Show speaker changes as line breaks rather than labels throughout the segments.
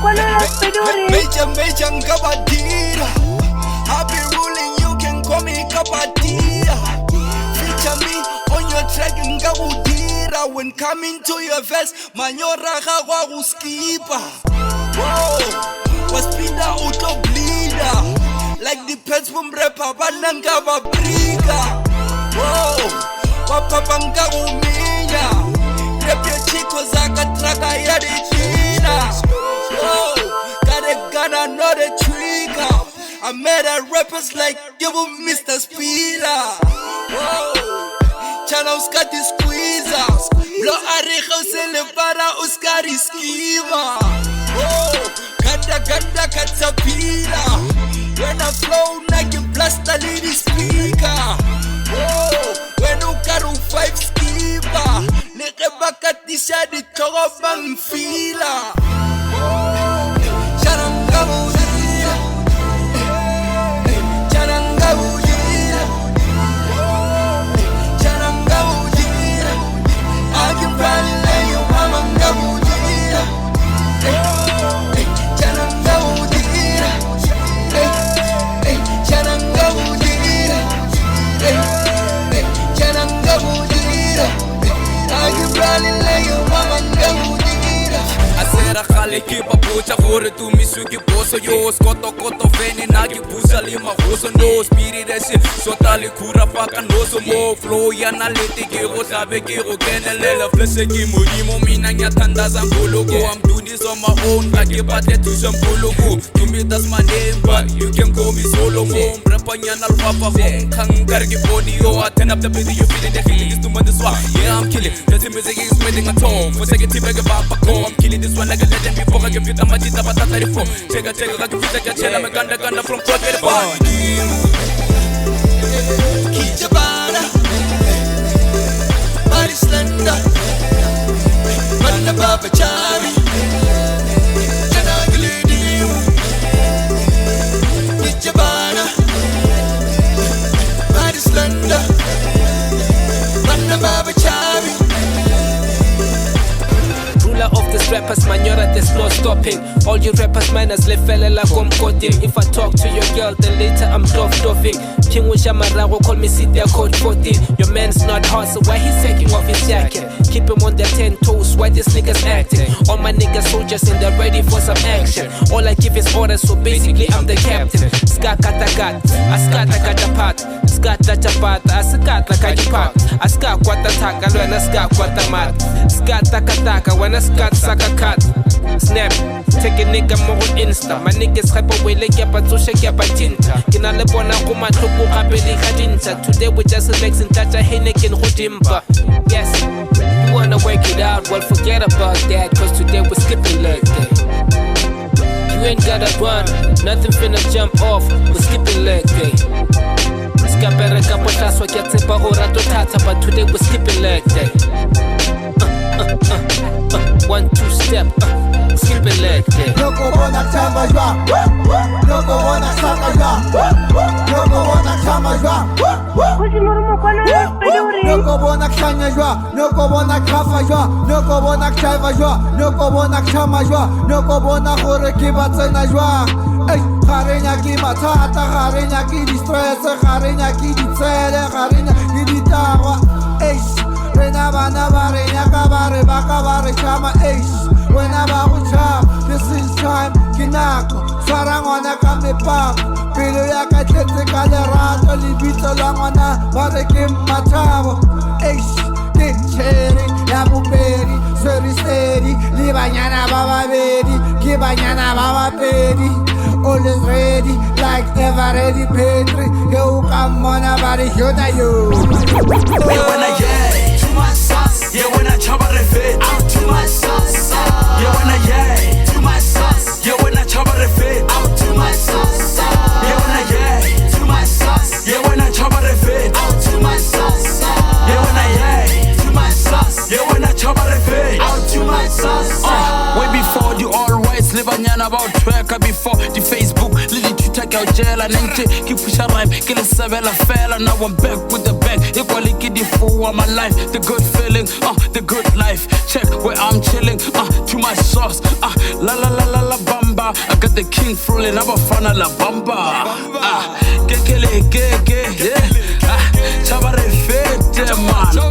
Major Ngabadira. I be ruling, you can call me Kabadira. Feature me on your track Ngabudira. When coming to your verse, Manyora Hawa Skipa. Whoa, was Pina Auto Bleeder. Like the pets from Repa Banangaba Briga. Whoa, Wapapanga Uminya. Rep your chico Zaka Traga Yadina. Whoa, got a gun, I know the trigger. I met a rappers like you, Mr. Speeder. Whoa, Channels got the squeezer. Blow Arijo Celebara Oscari Skiva. Whoa, Ganda Caterpillar. When I flow, like you blast a lady speaker. Whoa, when you got 5 skipper. Nigga back at the side, the Togo Bang Fila. Charangabudira. Charangabudira. Charangabudira. I can probably lay you, Mama Ngabudira. Charangabudira. Charangabudira. Charangabudira. I can probably lay you, Mama Ngabudira.
Asera khale ke papucha gore tu misuki boso yo skoto veni nagi busa lima hoso no spirit ese sotale kura paka no so mo flow ya na leti ke go sabe ke go kenelela flese ke modimo mina nya thanda za mbuluko I'm doing this on my own like ke pate tu some mbuluko to me that's my name but you can call me solo mo brapanya na lwapa ho khangar ke boni yo I turn up the beat you feeling the feeling is too much swag yeah I'm killing the music is spending a tone for second tip like a papa I'm killing this one like a legend before I give you the magic of a tatari from check like you feel like a chela me ganda from pocket bar
Kijabana Body slender Banda Baba Chari Janagli Dimu Kijabana Body slender Banda Baba Chari
Of these rappers, manyora, there's no stopping. All you rappers, manners, le fella like I'm coding. If I talk to your girl, then later I'm doffing. King Wishamarago, call me sit there, code 14. Your man's not hot, so why he's taking off his jacket? Keep him on their 10 toes, why these niggas acting? All my niggas soldiers and they're ready for some action. All I give is orders, so basically I'm the captain. Ska katakat, askata katapat. Ska tachapat, askata kajipat. Aska kwatataka, when aska kwatamat. Ska takataka, when aska sakakat. Snap, take a nigga more on Insta. My niggas hype away like a patusha tinta. Kinale bona kuma tuku kapeli kadinta. Today we just relaxing touch a Heineken Rodimba. Yes, you wanna work it out, well forget about that. Cause today we're skipping like that. You ain't gotta run, nothing finna jump off. We're skipping like that. Skapere kapotaswa kiatsepa hora totata. But today we're skipping like that. 1, 2 step, skip it like that.
Noko bona chamba jwa, noko bona chamba jwa, noko bona chamba jwa. Noko bona chanya jwa, noko bona kafa jwa, noko bona chava jwa, noko bona chama jwa, noko bona hore ki batsena jwa. Ey, garenya ki mathata, garenya ki distress, garenya ki ditsele, garenya ki ditagwa. Ey, rena bana ba renya ka bare ba ka bare chama ace. When I'm out, this is time, Kinako, Sarangona Kamipa, Pilia Katete Calerato, Libito Lamana, Barakim Matavo, Ace, Dick Cherry, Labu Berry, Seristeri, Libanyana Baba Bedi, Kibanyana Baba Bedi, always ready, like ever ready, Petri, you come on about it, you
too much sauce. Yeah, when I chop a refit, out too much sauce. Yeah, when I too much sauce. Yeah, when I chop a refit, out too much sauce. Yeah, when I too much sauce. Yeah, when I chop a refit, out too much sauce. Yeah, when I too much sauce. Yeah, when I chop a refit, out too much sauce.
Way before the always live on about track before the Facebook, Lily to take out jail and keep push a rhyme, kill a sevela fella. Now I'm back with the bag, equally giddy for my life. The good feeling, the good life. Check where I'm chilling, too much sauce, la la la la la bam.
got the king rolling abafana la bamba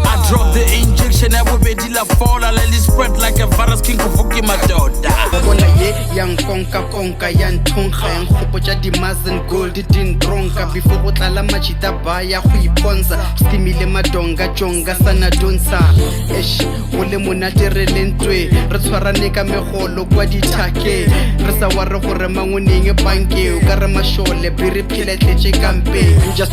I drop the injection everybody la fall let it spread like a virus king kuvuki madoda
bona ye yang konka yang thongga yang khopotsa di mazen gold din tronka before go tlala machita ba ya go iponza stimile madonga jonga sana donsa esh go le monate re lentwe re tshwarane ka megolo kwa dithake re sa wa re gore mangoneng banke o ka re mashole biri phile tletse kampe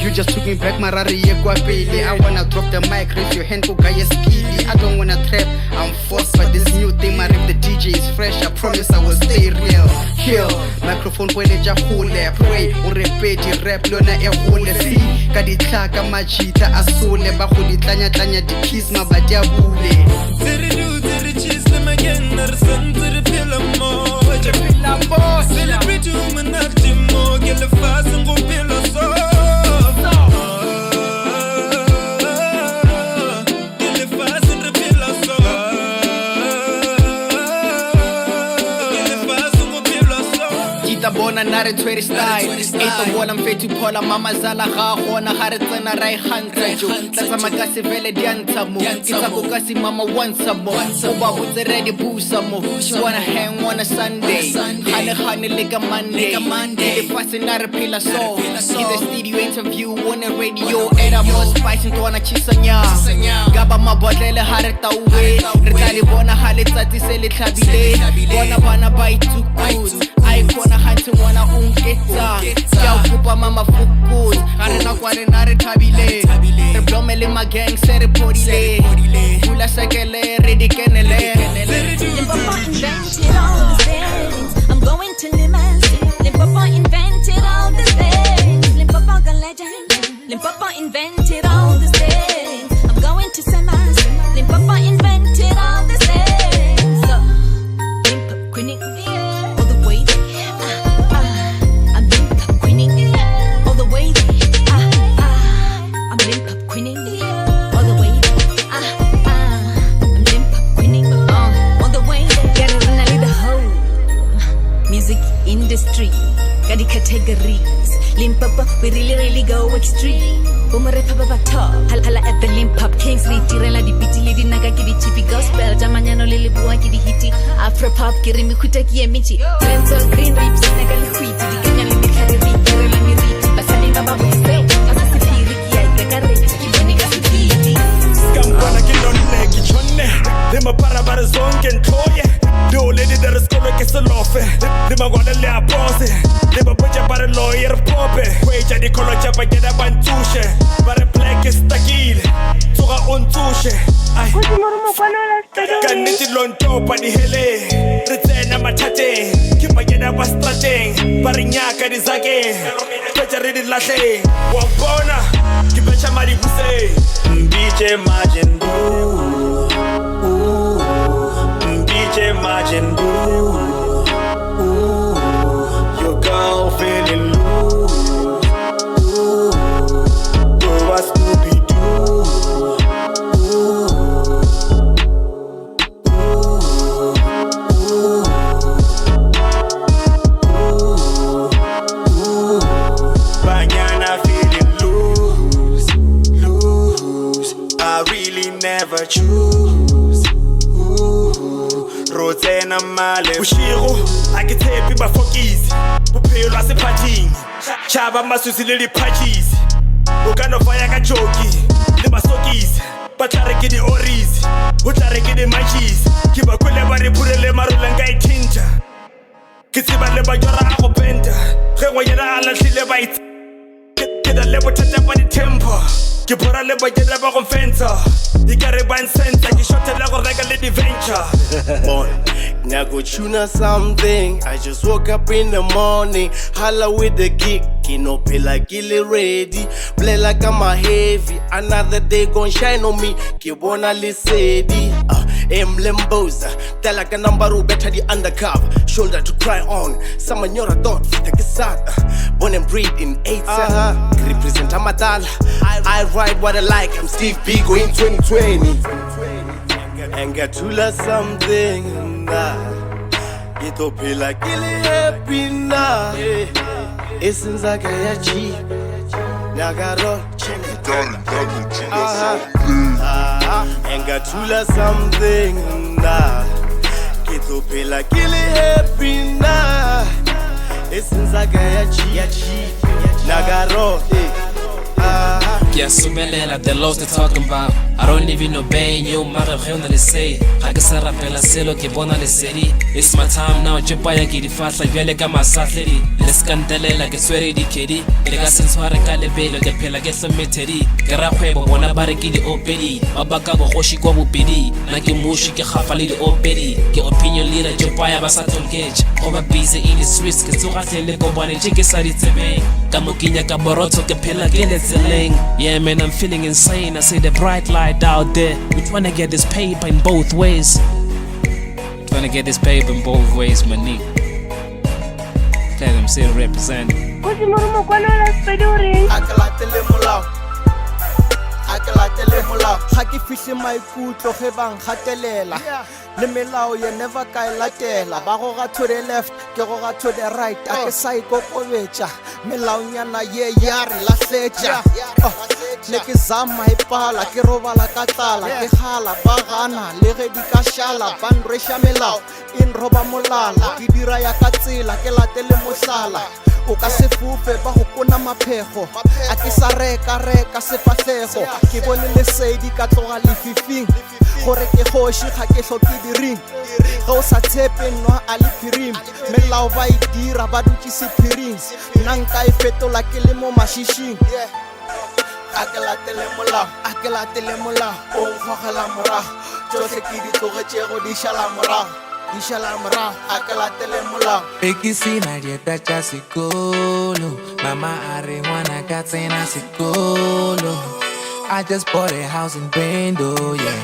you just took me back marare ye kwa pele I wanna drop the mic raise your hand go guy skilly I don't wanna trap I'm forced by this new thing my if the DJ is fresh I promise I will stay real kill microphone when it jahule pray o repeat rap lona e hole see ka ditlhaka machita asole ba go ditlanya di kiss mabadi a bule
Zeri cheese them again ner sentere pela mo celebrate woman at mo gele fast ngo pela so
bona nare tshwere style ita bona mfetu phola mama zala ga gona ga re tsena ra igantsa jo tsa makase vele di antsa mo itsa go kasi mama once more o ba botse ready busa mo she wanna hang on a Sunday hane like a Monday the fast nare pila so in the studio interview on the radio era mo spice into ona chisanya gaba mabodlele ha re tauwe re tla le bona ha le tsatsi se le tlhabile bona bana ba itsuku I kona hantu wana unketa ya ukupa mama fukuz Karena kwa renare tabile Reblomele ma gang sere podile Kula sekele ready kenele
Limpopo invented all the things I'm going to Limas Limpopo invented all the things Limpopo got legend Limpopo invented all the things I'm going to Semas Limpopo invented all the things So Limpopo queening industry, got the categories. Limpopo, we really go extreme. Bumare papa top, hala at the Limpop Kings. Ritirela di biti lidi naga ki di chippy gospel. Jamanyano lili buwa ki di hiti. Afro pop kiri mi kuta ki emichi. Lenzo green rips naga li huiti. Di kanya li mikari ritirela mi riti. Basani baba muse, kasa sipiri ki ya ikakare. Kiboni kasi kiti.
Skambana kilonne kichonne. Lima para bara zonke ntoye. Do lady that is gonna get so lofe. Lima gonna le apose. Lima puja para lawyer pope. Weja di kolo chapa jeda bantushe. Para black is takile. Tuga untushe. Ay. Kaniti lonto pa di hele. Ritena matate. Kipa jeda bastrating. Parinyaka di zage. Pecha ridi lase. Wabona. Kipa chamari huse. DJ Majin Boo. DJ Majin Boo, your girl feeling loose. Go a Scooby Doo. Banyana feeling loose. I really never choose. Rotena male Ushiro, akitepi bafokizi Upelo asephathini Chaba masusi lili patches Ukano faya kachoki Lima sokisi Batareke di orizi Utareke di machis Kiba kule bari purele marula ngai tinta Kitiba leba jora ako benta Rewa yena ala hlile baiti Kida lebo tata pa di tempo Kipura leba jeda ba konfenta Ikare ban senta Kishote lago rega lady venture
Boy, now go tuna something. I just woke up in the morning, holla with the kick, no pay like Gilly ready, play like I'm a heavy. Another day gon' shine on me, Kibona Lisedi, Limboza, tell like a number who better the undercover, shoulder to cry on. Some of your thought, take a sad, born and breed in 8 represent Amatala. I ride what I like, I'm Steve B going 2020. And got to learn something. ke tlo phela ke le happy na e sentse ka ya cheap Nagaro engathula something na ke tlo phela ke le happy na e sentse ka ya cheap Nagaro
Yes, the laws they're talking about. I don't even obey you, mother, let's say. I guess I rappel a selo, que bona le city. It's my time now, Jepaya get the fast like Velega Masatleri. Let's candele like a sweaty kitty. The gas and swara calebelo, the pella gets a meteri. Garahuebo, one baraki the opedi. Abakago Hoshiko Bidi. Naki Mushi, Hafali the opedi. Get opinion leader, Jepaya Basaton Gage. Over busy in the streets, Kesurate Lego Bonnie, Jikisari Tebe. Kamukinya Kaboroto, Capella Gilles Ling. Yeah, man, I'm feeling insane. I see the bright light out there. We tryna get this paper in both ways. Tryna get this paper in both ways, my nigga. Let them still represent.
ga ke fihle maikutlo ge bang gatelela le melao ye never ka e latela ba go ga to the left ke go ga to the right a ke sa ikokobetša melaonyana ye ya re lahletša ne ke zama e pala ke robala ka tlala ke gala ba gana le ge di ka šala ba nrweša melao e nroba molala ke dira ya ka tsela ke latele mohlala o ka se fufe ba go kona maphego a ke sa reka sefatlhego ke bone lesedi ka tloga lefifing gore ke kgoši ga ke hloke diring ge o sa tshepe nwa a le phirim melao ba e dira ba dutse sephiring nna nka e fetola ke le mo mašišing a ke latele molao o nkgogela morago tsohle ke di tlogetšego di šala morago
Ekisina dieta cha sikolo Mama are wanna katsena sikolo I just bought a house in Brando, yeah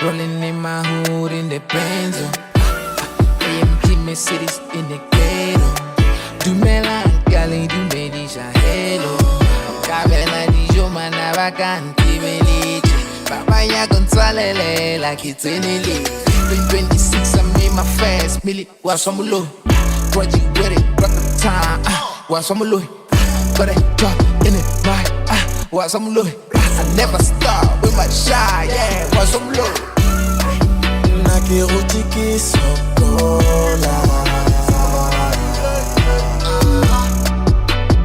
Rolling in my hood in the Benzo AMG Mercedes in the ghetto Du me la gali, du me di hello Kabela di jo mana vacanti velice Papaya con salele like it's in the 26, I made my fast milli, was some low. Project with it, rock the time, was some low. Got that drop in it, right, was some low. I never stop with my shy, yeah, was some low.
Nakiruti kisokola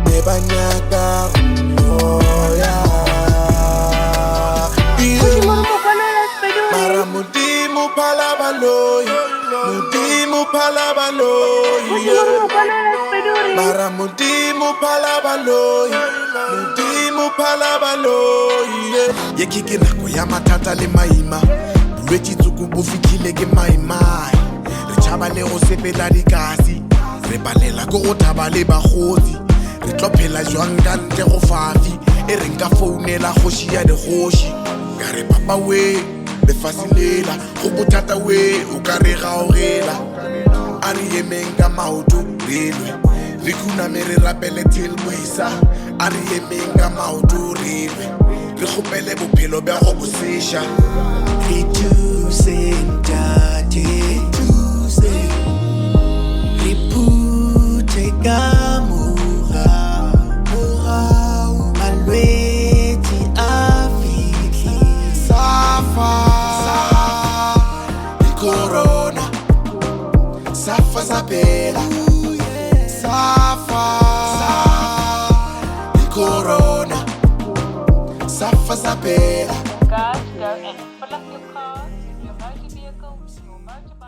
Nebanyaka unoya Mudimu palabaloy, mudimu palabaloy, Mara mudimu palabaloy, mudimu palabaloy. Ye kike nako ya matata le maima, bulwetši tsuku bo fitlhile ke maimai. Re tšhaba le go sepela dikasi, re balela ko go thaba le bagotsi. Re tlo phela jwang ka ntle go fafi, e re nka founela kgoši ya dikgoši. Ka re papa we le fasilela go bothata we o ka re gaogela a re emeng ka maoto relwe re khuname re rapele till boisa a re emeng ka maoto relwe re gopele bophelo bja go boseša re thuseng tate thuseng re phuthe ka morao malwetši a fitlhi safa Corona, Safa Sabela, Safa, Corona, Safa Sabela.
Guys, go and fill up your cars, your motor vehicles, your motorbikes.